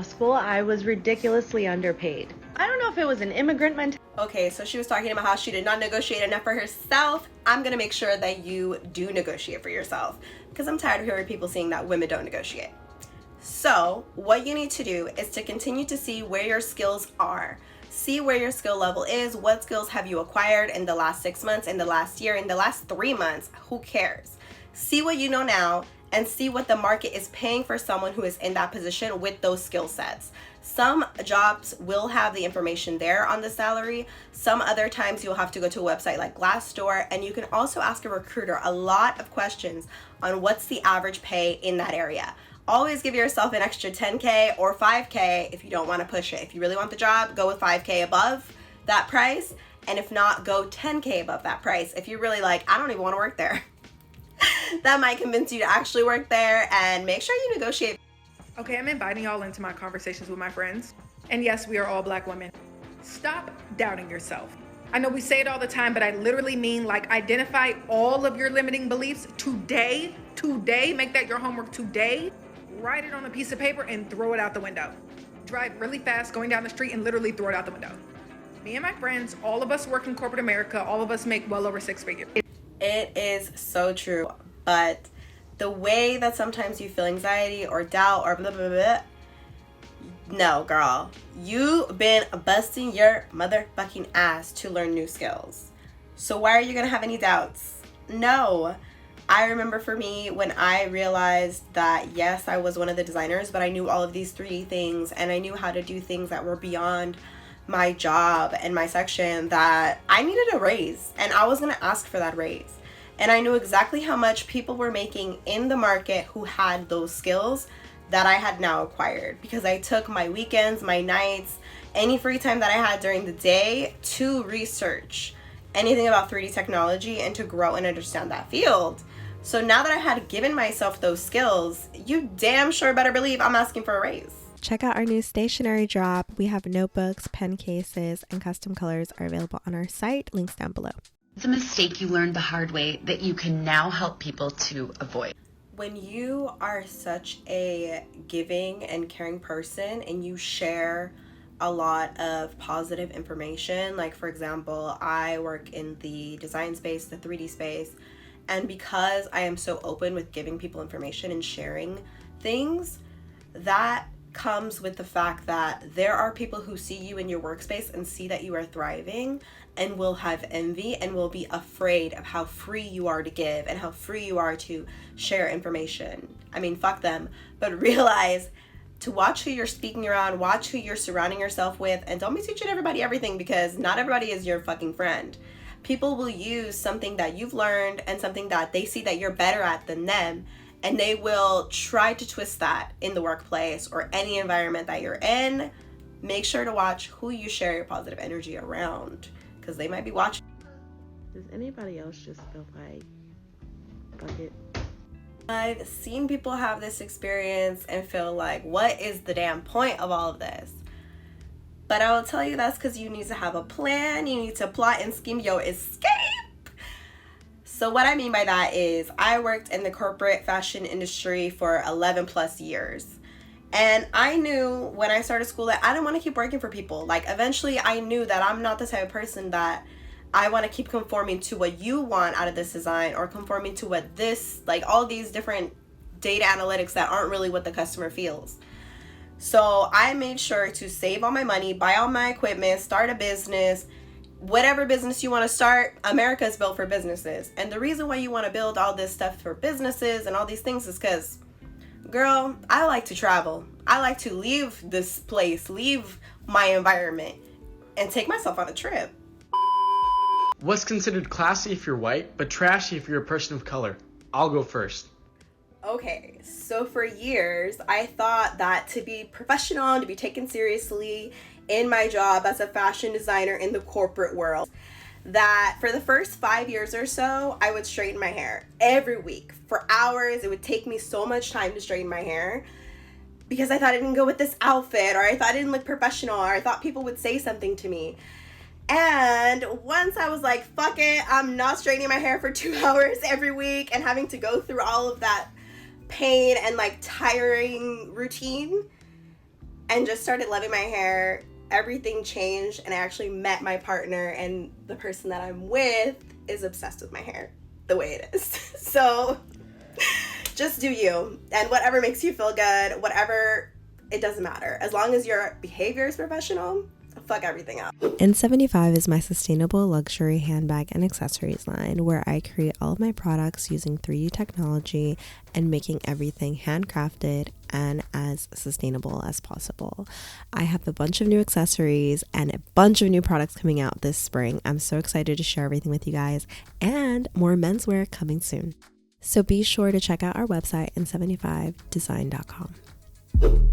law school, I was ridiculously underpaid. I don't know if it was an immigrant mentality. Okay, so she was talking about how she did not negotiate enough for herself. I'm gonna make sure that you do negotiate for yourself, because I'm tired of hearing people saying that women don't negotiate. So what you need to do is to continue to see where your skills are. See where your skill level is. What skills have you acquired in the last 6 months, in the last year, in the last 3 months? Who cares? See what you know now and see what the market is paying for someone who is in that position with those skill sets. Some jobs will have the information there on the salary. Some other times you'll have to go to a website like Glassdoor, and you can also ask a recruiter a lot of questions on what's the average pay in that area. Always give yourself an extra 10K or 5K if you don't want to push it. If you really want the job, go with 5K above that price. And if not, go 10K above that price. If you're really like, I don't even want to work there. That might convince you to actually work there, and make sure you negotiate. Okay, I'm inviting y'all into my conversations with my friends. And yes, we are all Black women. Stop doubting yourself. I know we say it all the time, but I literally mean like identify all of your limiting beliefs today, make that your homework today. Write it on a piece of paper and throw it out the window. Drive really fast going down the street and literally throw it out the window. Me and my friends, all of us work in corporate America, all of us make well over 6 figures. It is so true, but the way that sometimes you feel anxiety or doubt or blah, blah, blah, no, girl. You've been busting your motherfucking ass to learn new skills. So why are you gonna have any doubts? No. I remember for me when I realized that, yes, I was one of the designers, but I knew all of these 3D things, and I knew how to do things that were beyond my job and my section, that I needed a raise, and I was gonna ask for that raise. And I knew exactly how much people were making in the market who had those skills that I had now acquired, because I took my weekends, my nights, any free time that I had during the day to research anything about 3D technology and to grow and understand that field. So now that I had given myself those skills, you damn sure better believe I'm asking for a raise. Check out our new stationery drop. We have notebooks, pen cases, and custom colors are available on our site. Links down below. It's a mistake you learned the hard way that you can now help people to avoid. When you are such a giving and caring person and you share a lot of positive information, like for example, I work in the design space, the 3D space, and because I am so open with giving people information and sharing things, that comes with the fact that there are people who see you in your workspace and see that you are thriving and will have envy and will be afraid of how free you are to give and how free you are to share information. I mean, fuck them, but realize to watch who you're speaking around, watch who you're surrounding yourself with, and don't be teaching everybody everything, because not everybody is your fucking friend. People will use something that you've learned and something that they see that you're better at than them, and they will try to twist that in the workplace or any environment that you're in. Make sure to watch who you share your positive energy around, because they might be watching. Does anybody else just feel like, fuck it? I've seen people have this experience and feel like, what is the damn point of all of this? But I will tell you that's because you need to have a plan. You need to plot and scheme your escape. So what I mean by that is I worked in the corporate fashion industry for 11 plus years. And I knew when I started school that I didn't want to keep working for people. Like eventually I knew that I'm not the type of person that I want to keep conforming to what you want out of this design, or conforming to what this, like all these different data analytics that aren't really what the customer feels. So I made sure to save all my money, buy all my equipment, start a business. Whatever business you want to start, America is built for businesses. And the reason why you want to build all this stuff for businesses and all these things is because, girl, I like to travel. I like to leave this place, leave my environment, and take myself on a trip. What's considered classy if you're white, but trashy if you're a person of color? I'll go first. Okay, so for years, I thought that to be professional, to be taken seriously in my job as a fashion designer in the corporate world, that for the first 5 years or so, I would straighten my hair every week for hours. It would take me so much time to straighten my hair because I thought it didn't go with this outfit, or I thought it didn't look professional, or I thought people would say something to me. And once I was like, fuck it, I'm not straightening my hair for 2 hours every week and having to go through all of that pain and like tiring routine. and just started loving my hair, everything changed, and I actually met my partner, and the person that I'm with is obsessed with my hair the way it is. So just do you, and whatever makes you feel good, whatever, it doesn't matter. As long as your behavior is professional, fuck everything up. In75 is my sustainable luxury handbag and accessories line, where I create all of my products using 3D technology and making everything handcrafted and as sustainable as possible. I have a bunch of new accessories and a bunch of new products coming out this spring. I'm so excited to share everything with you guys, and more menswear coming soon. So be sure to check out our website, in75.design.com.